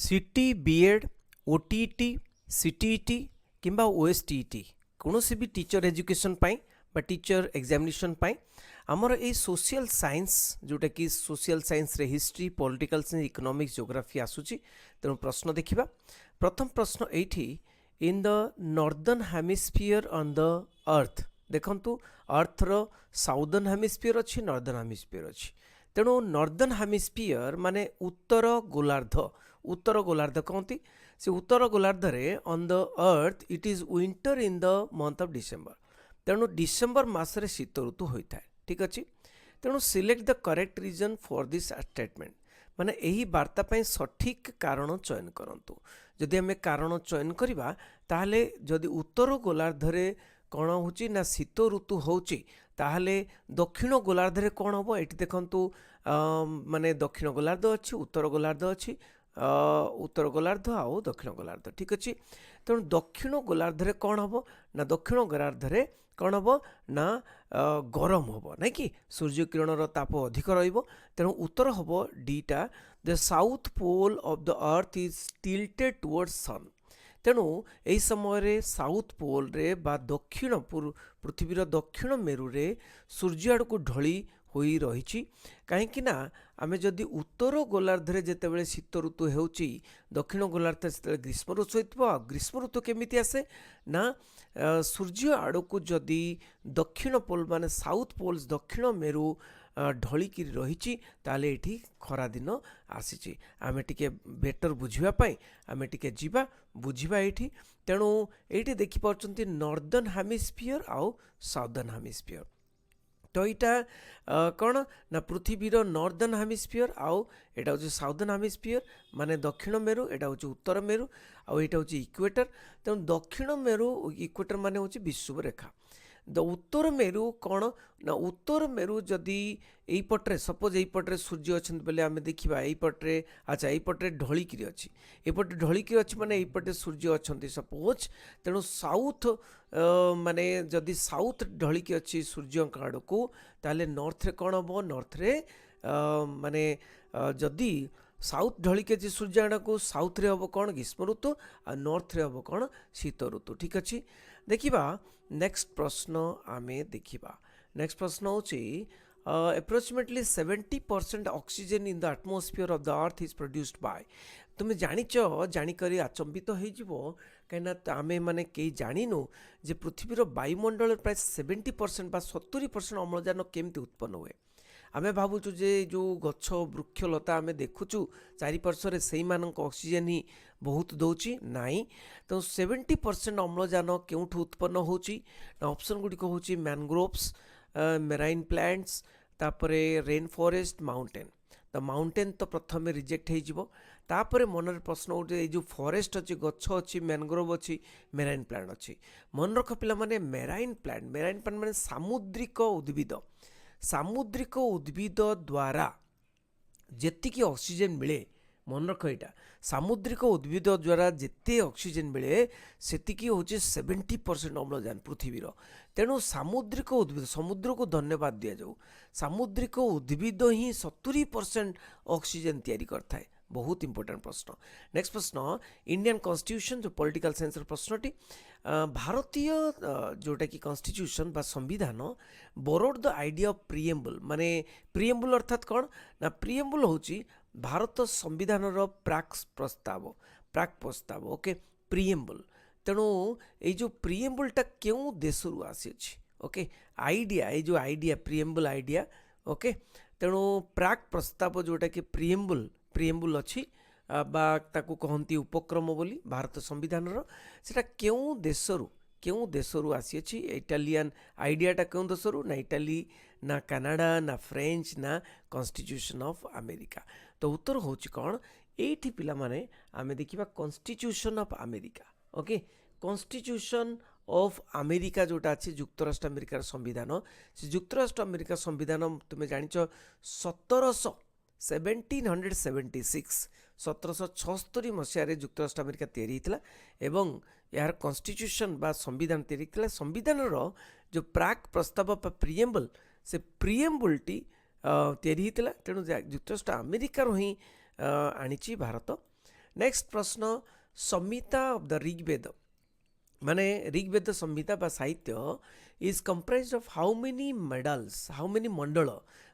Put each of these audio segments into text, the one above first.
सीटी BEd OTT CTET किंबा ओएसटीईटी कौन भी टीचर एजुकेशन पाई बा टीचर एग्जामिनेशन पाई आमर ए सोशल साइंस जोटा कि सोशल साइंस रे history political science economics geography आसूची तेणु प्रश्न देखिबा। प्रथम प्रश्न एठी in the northern hemisphere on the earth देखंतु अर्थ रो साउदर्न हेमिस्फीयर अछि नॉर्दर्न हेमिस्फीयर अछि तेणु नॉर्दर्न हेमिस्फीयर माने उत्तर गोलार्ध कहती से उत्तर गोलार्ध रे on the earth it is winter in the month of December तेणु डिसेंबर मासरे शीत ऋतु होता है। ठीक अच्छे तेणु select the correct reason for this statement माने यही वार्ता पाई सठिक कारण चयन करंतु जदि आम कारण चयन करवा ताहले जदि उत्तर गोलार्ध रे कौन होची ना शीत ऋतु होची ताहले दक्षिण गोलार्ध रे कौन हम ये देखु माने दक्षिण गोलार्ध अच्छी उत्तर गोलार्ध अच्छी उत्तर गोलार्ध आउ दक्षिण गोलार्ध। ठीक अच्छे तेणु दक्षिण गोलार्ध रे कौन हम ना दक्षिण गोलार्ध रे कौन हम ना गरम हम ना कि सूर्य किरण ताप अधिक रेणु उत्तर हम डीटा the south pole of the earth is tilted towards sun तेणु यही समय साउथ पोल रे बा दक्षिण पृथ्वीर दक्षिण मेरु रे सूर्य आड़ को ढली होई रही कहीं आमे जदि उत्तर गोलार्ध रे जेतेबेले शीत ऋतु होउची दक्षिण गोलार्ध से ग्रीष्म ऋतु होइतबो ग्रीष्म ऋतु केमिति आसे ना सूर्य आड़ को जदि दक्षिण पोल माने साउथ पोल्स दक्षिण मेरु ढलिकी रही ताले एठी खरा दिन आसी आमे टिके बेटर बुझिबा पाई आमे टिके जीवा बुझिबा एठी तेणु एठी देखि पाउछंती नॉर्दर्न हेमिस्फीयर आउ साउदर्न हेमिस्फीयर तो यहाँ कौन ना पृथ्वीर नॉर्दर्न हेमिस्फीयर आउ एटा हूँ साउदर्न हेमिस्फीयर माने दक्षिण मेरु एटा हूँ उत्तर मेरु आउ एटा हूँ इक्वेटर तेणु दक्षिण मेरु इक्वेटर माने हूँ विषुव रेखा द उत्तर मेरु कौन ना उत्तर मेरु जदि यही पटरे सपोज यही पटरे सूर्य अच्छा बोले आम देखा यही पटरे अच्छा यही पटरे ढलिकी अच्छी एपटे ढलिकी अच्छी माने यही पटे सूर्य अच्छा सपोज तेणु साउथ माने जदि साउथ ढलिकी अच्छी सूर्य आड़ को ताले नॉर्थ रे कौन हम नॉर्थ रे माने जदि साउथ ढलिकी अच्छी सूर्य आड़ को साउथ रे हम कौन ग्रीष्म ऋतु आ नॉर्थ रे हम कौन शीत ऋतु। ठीक अच्छे देखिबा नेक्स्ट प्रश्न आमे देखिबा नेक्स्ट प्रश्न होची approximately 70% oxygen in the atmosphere of the earth is produced by तुम्हें जानिच जानिकरी आचंबित हो कहीं आमे माने कई जानिनु जे पृथ्वीर वायुमंडल प्राय 70% बा 70% अम्लजान केमती उत्पन्न हुए आमे भावुचु जे जो गछ वृक्षलता आमे देखुचु चारिपार्श्वर से ऑक्सीजन ही बहुत दौची नाई तो 70% अम्लजान केउठु उत्पन्न होची ऑप्शन गुडी को होची मैनग्रोव्स मेराइन प्लांट्स तापरे रेन फॉरेस्ट माउंटेन तो माउंटेन तो प्रथम रिजेक्ट हो तापरे मनर प्रश्न उठे जो फॉरेस्ट अच्छी गछ अच्छी मैनग्रोव अच्छी मेराइन प्लांट अच्छी मन रख पिला माने मेराइन प्लांट माने सामुद्रिक उद्भिद द्वारा जेतिकी ऑक्सीजन मिले मन रख यहाँ सामुद्रिक उद्भिद द्वारा जिते ऑक्सीजन मिले सेतिकी होचे 70% अम्लजान पृथ्वीर तेणु सामुद्रिक उद्भिद समुद्र को धन्यवाद दि जाऊ सामुद्रिक उद्भिद ही 70% ऑक्सीजन तैयारी करता है बहुत इंपोर्टेंट प्रश्न। नेक्स्ट प्रश्न इंडियन कॉन्स्टिट्यूशन जो पॉलिटिकल साइंस प्रश्नटी भारतीय जोटा कि कॉन्स्टिट्यूशन बा संविधान borrowed the idea of preamble माने प्रिएम्बल अर्थात कौन ना प्रिएम्बल होची भारत संविधान प्राक प्रस्ताव ओके प्रिएम्बल तेणु ये जो प्रिएम्बलटा क्यों देश रु आसी ओके आइडिया ये जो आइडिया प्रिएम्बल आइडिया ओके तेणु प्राक प्रस्ताव जोटा कि प्रिएम्बल अच्छी बा ताकू कहती उपक्रम बोली भारत संविधान सेटा क्यों देशरू आसी इटालियन आइडियाटा क्यों देशरू ना इटाली ना कनाडा ना फ्रेंच ना कॉन्स्टिट्यूशन ऑफ अमेरिका तो उत्तर होची कौन एठी पिला माने आमे देखिबा constitution of America okay constitution of America जोटा अच्छे युक्तराष्ट्र अमेरिकार संविधान से युक्तराष्ट्र अमेरिका संविधान तुम्हें जानिच 1776 मसीह युक्तराष्ट्र अमेरिका तैयारी एवं यार कॉन्स्टिट्यूशन बा संविधान तैयारी संविधान जो प्राक प्रस्ताव प्रिएम्बल से प्रिएम्बलटी तैयारी तेणु युक्तराष्ट्र अमेरिकार ही आनी भारत नेक्स्ट प्रश्न संहिता ऑफ द ऋग्वेद माने ऋग्वेद संहिता बा साहित्य is comprise of how many medals how many mandal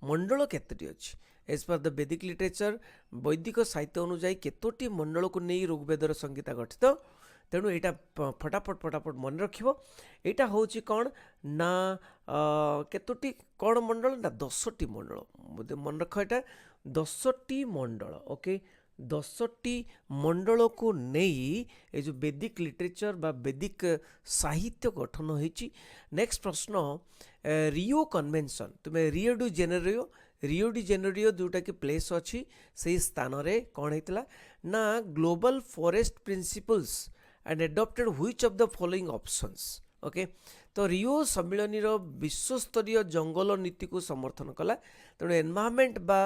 mandal केतोटी अछि एज पर द वैदिक लिटरेचर वैदिक साहित्य अनुसार केतोटी मंडल को नहीं ऋग्वेदर संहिता गठित तेणु यहाँ फटाफट मन रखिबो एटा होची कौन ना केतोटी कौन मंडल ना 10टी मंडल मन रख एटा 10टी मंडल ओके 10टी मंडल को नहीं ये जो वैदिक लिटरेचर बा वैदिक साहित्य गठन होईची। नेक्स्ट प्रश्न रियो कन्वेंशन तुम्हें रियो डी जेनेरियो जोटा कि प्लेस अच्छी से स्थान रे कौन होता ना global forest principles and adopted which of the following options okay तो रियो सम्मिलनी विश्वस्तरीय जंगल नीति को समर्थन कला तेणु एनवायरनमेंट बा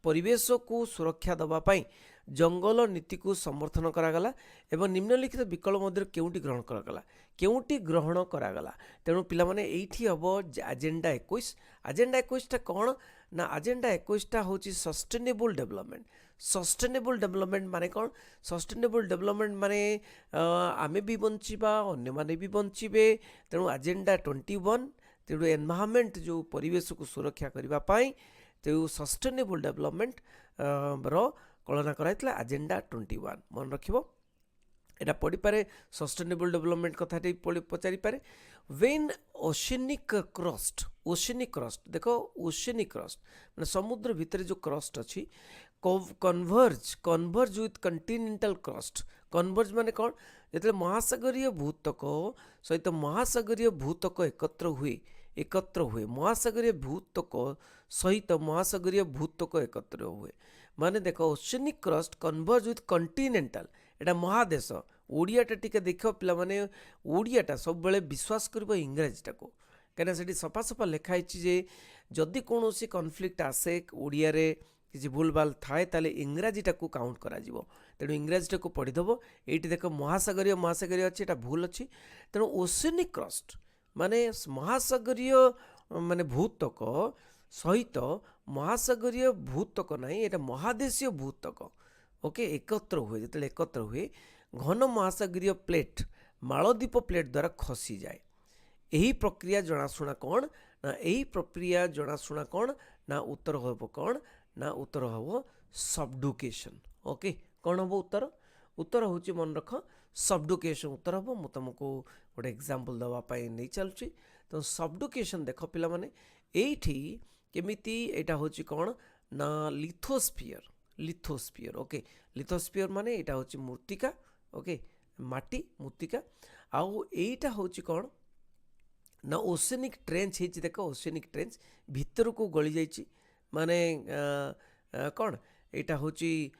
परिवेश को सुरक्षा दवापाई जंगल नीति को समर्थन करागला एवं निम्नलिखित विकल्प मध्य केउटी ग्रहण करागला केउटी ग्रहण करागला तेणु पिला माने एठी हबो एजेंडा 21 टा कौन ना एजेंडा 21 टा होची सस्टेनेबल डेवलपमेंट माने कौन सस्टेनेबल डेवलपमेंट माने आमे भी बंचिबा अन्य माने भी बंचिबे तेणु एजेंडा 21 तेणु एनवायरनमेंट जो परिवेश को सुरक्षा करबा पाई तेणु सस्टेनेबल डेवलपमेंट रो कल्पना कराइतला एजेंडा 21 मन रखिबो एटा पढ़ी पारे सस्टेनेबल डेवलपमेंट कथा पचारि पारे व्हेन ओशेनिक क्रस्ट देखो ओशेनिक क्रस्ट माने समुद्र भितर जो क्रस्ट अछि converge with Continental crust converge माने कौन जेते महासागरीय भूतक सहित महासागरीय भूतक एकत्र हुए महासागरीय भूतक सहित महासागरीय भूतक एकत्र हुए माने देखो oceanic crust converge with Continental एटा महादेश ओडियाटा टिके देखो पिला माने ओडियाटा सब बेले विश्वास करबो इंग्रजीटा को कना सेठी सफा सफा लिखाई जे जदि कोनोसी कॉन्फ्लिक्ट आसे ओडिया रे किसी भूलभाल थाए ताले इंग्राजीटा को काउंट करा जिवो तेणु इंग्राजीटा को पढ़ी देबो एठी देखो महासागरीय अच्छी एटा भूल अच्छी तेणु ओशेनिक क्रस्ट माने महासागरीय माने भूतक सहित महासागरीय भूतक नहीं एटा महादेशीय भूतक ओके एकत्र हुए जो एकत्र हुए घन महासागरीय प्लेट मालद्वीप प्लेट द्वारा खसी जाए यही प्रक्रिया जनाशुना कौन ना यही प्रक्रिया जनाशुना कौन ना उत्तर हम कौन ना उत्तर हम सबडुकेशन ओके कौन हम उत्तर हूँ मन रख सबडुकेशन उत्तर हम मुझे तुमको गोटे एग्जांपल दवापाई नहीं चलुची तो सबडुकेशन देख पिला माने एठी केमिति एटा होची कौन ना लिथोस्फियर ओके लिथोस्फियर माने एटा होची मूर्तिका ओके माटी मूर्तिका आउ एटा होची कौन ना ओशेनिक ट्रेंच हेची देखो ओशेनिक ट्रेंच भितर को गली जाइची माने कौन एटा होची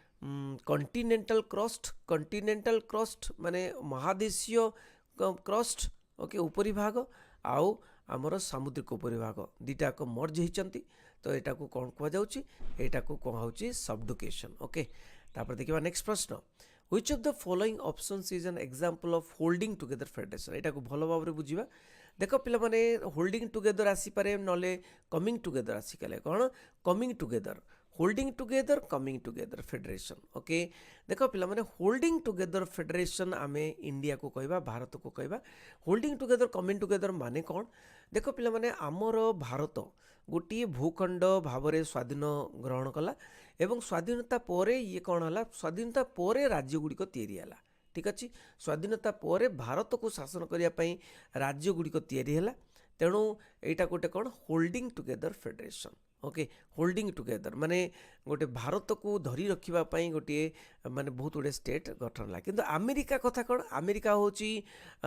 कॉन्टिनेंटल क्रस्ट माने महादेशीय क्रस्ट ओके ऊपरी भाग आउ आमर सामुद्रिक उपरिभाग दुटा को मर्ज होती तो यहाँ को कौन कहुच्छी यहाँ को कहुच्छी सबडुकेशन ओके तापर देखिए नेक्स्ट प्रश्न which of the following options is an example of holding together federation यहाँ को भल भाव में बुझा देख पे मैंने होल्डिंग टुगेदर आसीपे ना कमिंग टुगेदर आसिकले कौन coming together holding together coming together federation okay देख पिला माने होल्डिंग टुगेदर फेडरेशन आमे इंडिया को कहबा भारत को कहबा होल्डिंग टुगेदर कमिंग टुगेदर माने कौन देख पिला माने आमर भारत गोटे भूखंड भाव में स्वाधीन ग्रहण कला एवं स्वाधीनता परे ये कौन है स्वाधीनता परे राज्य गुड़िक तैयारी है ठीक अच्छे स्वाधीनता परे भारत को शासन करने राज्य गुड़िक तैयारी है तेणु यहाँ गोटे कौन holding together federation okay holding together माने गोटे भारत को धरी रखापी गोटे माने बहुत गुड़े स्टेट गठन है किंतु अमेरिका कथा कौन अमेरिका होची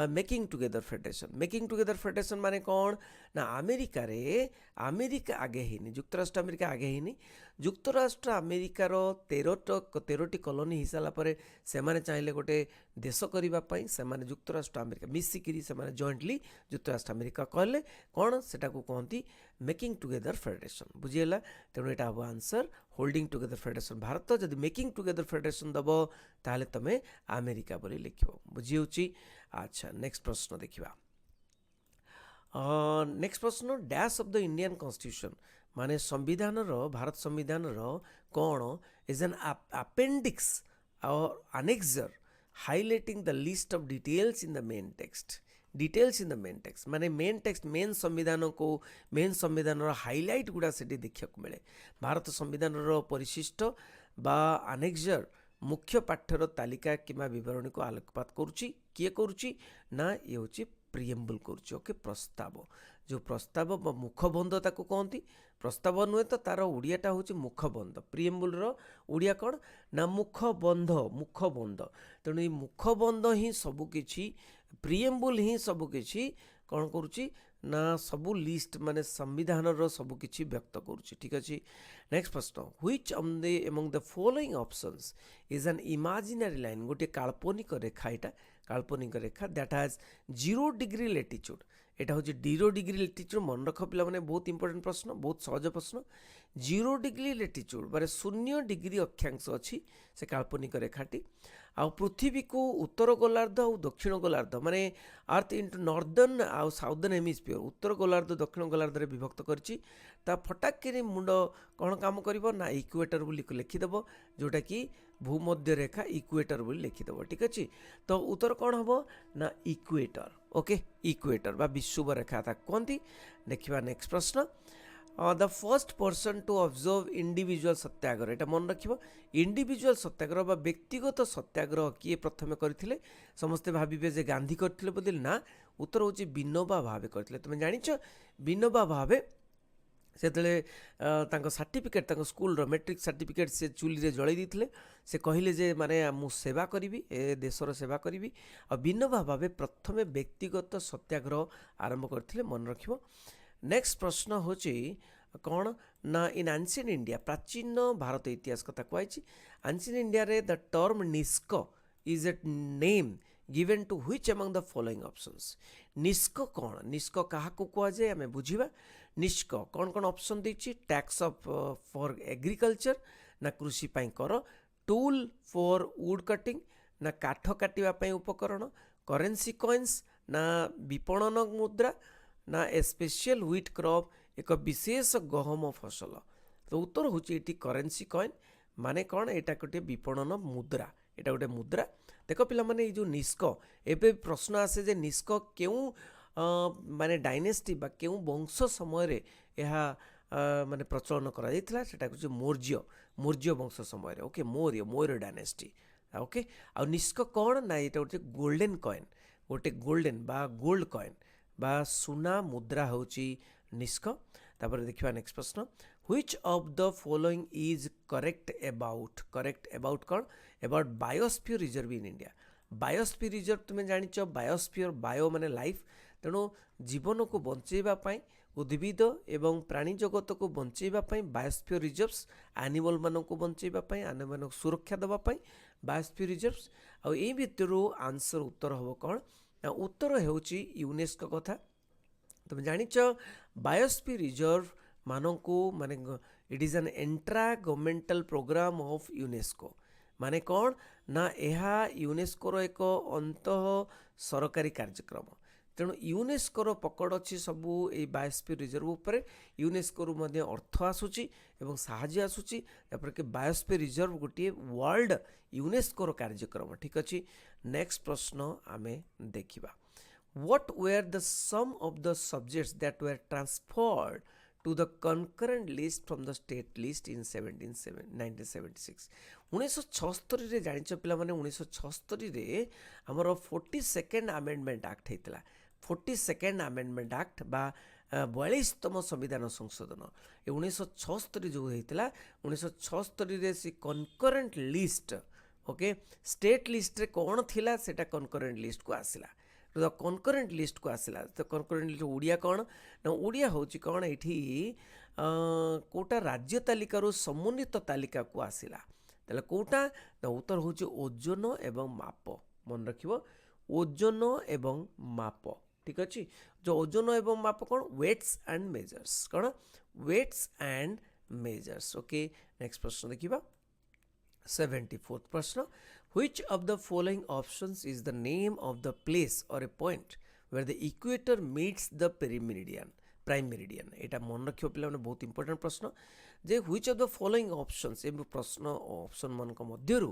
मेकिंग टुगेदर फेडरेशन माने कौन ना अमेरिका आगे ही जुक्तराष्ट्र अमेरिका आगे ही जुक्तराष्ट्र अमेरिकार 13टी कॉलोनी हो सारापर से चाहिए गोटे देश करने से जुक्तराष्ट्र अमेरिका मिसिकी से जॉइंटली जुक्तराष्ट्र अमेरिका कहले कौन से कहती मेकिंग टुगेदर फेडरेशन बुझीगला तेणु यहाँ हम answer holding together federation Bharat जब मेकिंग टुगेदर फेडरेशन दब ताले तमें अमेरिका बोली लिख बुझी अच्छा नेक्स्ट प्रश्न देखा नेक्स्ट प्रश्न dash of the Indian constitution माने संविधान भारत संविधान कौन is an appendix or annexure highlighting the list of details in the main text. Details in the main text माने मेन टेक्स्ट मेन संविधान को मेन संविधान हाइलाइट गुड़ा से देखा मिले भारत संविधान परिशिष्ट बा आनेक्सर मुख्य पाठर तालिका किंवा विवरणी को आलोकपात करुच्ची किए करुच्ची ना ये हूँ प्रिएम्बल करुच्ची ओके प्रस्ताव जो प्रस्ताव मुखबंध ताको कहती प्रस्ताव नुहे तो तार ओडियाटा हूँ मुखबंध प्रिएम्बल ओडिया कौन ना मुखबंध तेणु ये मुखबंध ही सबकिछि प्रिएम्बल ही सबकिछि कौन करुच्ची ना सबू लिस्ट माने संविधान सबकिछि व्यक्त करुच्ची ठीक अच्छे नेक्स्ट प्रश्न which among the following options is an imaginary line गोटे काल्पनिक रेखा यहाँ काल्पनिक रेखा दैट हैज 0 डिग्री लैटिट्यूड एटा हूँ 0 डिग्री लैटिट्यूड मन रख पिला माने बहुत इंपोर्टेंट प्रश्न बहुत सहज प्रश्न 0 डिग्री लैटिट्यूड माने 0 डिग्री अक्षांश अच्छी से काल्पनिक रेखाटी आ पृथ्वी को उत्तर गोलार्ध और दक्षिण गोलार्ध माने अर्थ इंटू नॉर्दर्न आ साउदर्न हेमिस्फीयर उत्तर गोलार्ध दक्षिण गोलार्ध रे विभक्त करछि ता फटाक मुंड कौन काम करिवो ना इक्वेटर बोली लिखिदेव जोटा कि भूमध्य रेखा इक्वेटर बोली लिखिदेव ठीक अच्छे तो उत्तर कौन हम ना इक्वेटर ओके इक्वेटर बा विषुव रेखा था कहती देखिए नेक्स्ट प्रश्न the first person to observe individual satyagraha एटा मन रखिबो इंडिविजुअल सत्याग्रह बा व्यक्तिगत सत्याग्रह किए प्रथमे करथिले समस्ते भाबिबे जे गांधी करथिले बोली ना उत्तर होची विनोबा भावे करथिले तुम जानिछ विनोबा भावे सेतले तांको सर्टिफिकेट तांको स्कूल रो मैट्रिक सर्टिफिकेट से चुली रे जळै दिथिले से कहिले जे माने मु सेवा करिवि ए देशर सेवा करिवि आ विनोबा भावे प्रथमे व्यक्तिगत सत्याग्रह आरंभ करथिले मन रखिबो नेक्स्ट प्रश्न होची कौन ना इन एंशिएंट इंडिया प्राचीन भारत इतिहास कथा कहछि एंशिएंट इंडिया रे the term nishka is a name given to which among the following options nishka कौन निष्क काहा को कह जाए हमें बुझिबा निष्क कौन कौन ऑप्शन देछि टैक्स ऑफ फॉर एग्रीकल्चर ना कृषि पई कर टूल फॉर वुड कटिंग ना काठ काटिबा पई उपकरण करेंसी कॉइन्स ना विपणन मुद्रा ना ए स्पेशल व्हीट क्रॉप एक विशेष गहम फसल तो उत्तर हूँ ये करेंसी कॉइन माने कौन एटा गोटे विपणन मुद्रा एटा गोटे मुद्रा देख पिला माने ये जो निष्क एबे प्रश्न आसे जे निष्क क्यों माने डायनेस्टी बा क्यों वंश समय रे यह माने प्रचलन करा जायतिला सेटा कुछ मौर्य वंश समय रे ओके मौर्य डायनेस्टी ओके आ निष्क कौन ना ये गोटे गोल्डन बा गोल्ड कॉइन बा सुना मुद्रा होची निष्क तापर देखिबा नेक्स्ट प्रश्न which of the following is correct about कौन about biosphere reserve in India biosphere reserve तुम्हें जानिଛ बायोस्फीयर बायो माने लाइफ तेणु जीवन को बंचेबा पई उद्भिद एवं प्राणी जगत को बंचेबा पई बायोस्फीयर रिजर्व्स एनिमल मानन को बंचेबा पई एनिमल को सुरक्षा देबा पई बायोस्फीयर रिजर्व्स आ ए भितरु आंसर उत्तर होबो कौन ना उत्तर होची यूनेस्को कथा तुम जानिछ बायोस्फीयर रिजर्व मानकू माने it is an intra governmental programme of UNESCO माने कौन ना यह यूनेस्को रो एक अंतः सरकारी कार्यक्रम तेणु यूनेस्को रो पकड़ अच्छी सबू ये बायोस्फीयर रिजर्व उपर यूनेस्को रु मध्य अर्थ आसूची एवं साहाय्य आसूची तापर कि बायोस्फीयर रिजर्व गोटे वर्ल्ड यूनेस्को रो कार्यक्रम ठीक अच्छे नेक्स्ट प्रश्न आमे देखिबा what were the sum of the subjects that were transferred to the concurrent list from the state list in 1976 1976 रे जानिछ पिला माने 1976 रे हमर 42nd अमेंडमेंट एक्ट हेतला 42nd अमेंडमेंट एक्ट बा 42तम संविधान संशोधन 1976 जो हेतला 1976 रे सी concurrent list okay state list रे कोन थिला सेटा कनकरेंट लिस्ट को आसिला तो कनकरेंट लिस्ट को आसला तो कनकरेंट लिस्ट ओडिया कौन ना ओडिया होची कौन ये कोटा राज्य तालिकार समुन्नत तालिका को आसला ताले कोटा ना उत्तर होची ओजन एवं माप मन रखिबो ओजन एवं माप ठीक अच्छे जो ओजन एवं माप कौन वेट्स एंड मेजर्स कौन weights and measures okay next प्रश्न देखिबा 74th प्रश्न which of the following options is the name of the place or a point where the equator meets the prime meridian एटा मन रखियो पिला माने बहुत इंपोर्टेंट प्रश्न जे which of the following options ए प्रश्न ऑप्शन मन को मध्यरु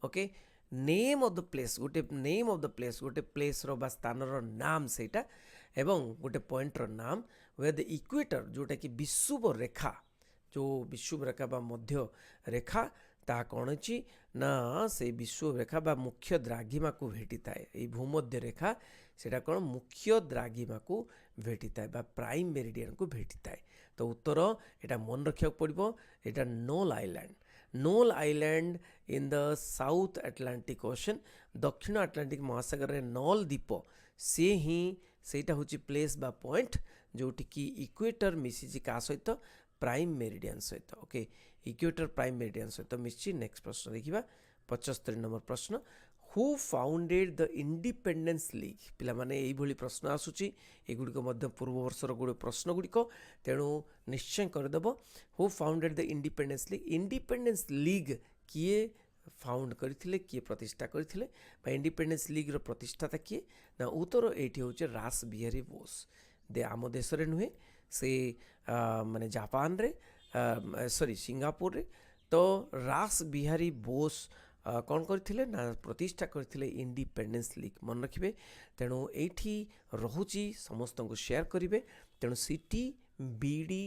okay name of the place गोटे नेम ऑफ द प्लेस गोटे प्लेस रो बा स्थान रो नाम सेटा एवं गोटे पॉइंट रो नाम वे द इक्वेटर जोटा कि विषुव रेखा जो विषुव रेखा बा मध्य रेखा ता कौन अच्छी ना से विषुव रेखा बा मुख्य द्राघिमा को भेटी थाए ये भूमध्य रेखा सेटा कौन मुख्य द्राघिमा को भेटी थाए बा प्राइम मेरिडियन को भेटी थाए तो उत्तर एटा मन रखा पड़ो एटा नोल island in the South Atlantic Ocean दक्षिण अटलांटिक महासागर रे नोल द्वीप से ही सेटा होची प्लेस बा पॉइंट जोटी की इक्वेटर मिसिची का सहित प्राइम मेरिडियन सहित ओके इक्वेटर प्राइम मेरिडियन सहित मिशी नेक्स्ट प्रश्न देखिबा 75 नंबर प्रश्न who founded the independence league पिला माने एई भली प्रश्न आसुची एगुडी को मध्य पूर्व वर्षर गुडे प्रश्न गुडी को तेणु निश्चय कर देबो who founded the independence league किए फाउंड करथिले किए प्रतिष्ठा करथिले बा इंडिपेंडेंस लीग रो प्रतिष्ठाता किए ना उत्तर एठी होचे रास बिहारी बोस दे आम देश रे नुहे से माने जापान रे सॉरी सिंगापुर रे तो रास बिहारी बोस कौन करथिले ना प्रतिष्ठा करथिले इंडिपेंडेंस लीग मन रखिबे तेणु एठी रहुची समस्त को शेयर करिवे तेणु CT BEd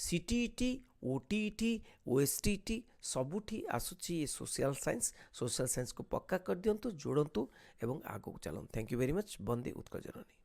CTET OTET OSSTET सबुठी आसुची ये सोशल साइंस को पक्का कर दियंतु जोड़ंतु एवं आगो चलंतु थैंक यू वेरी मच बंदे उत्कल जननी।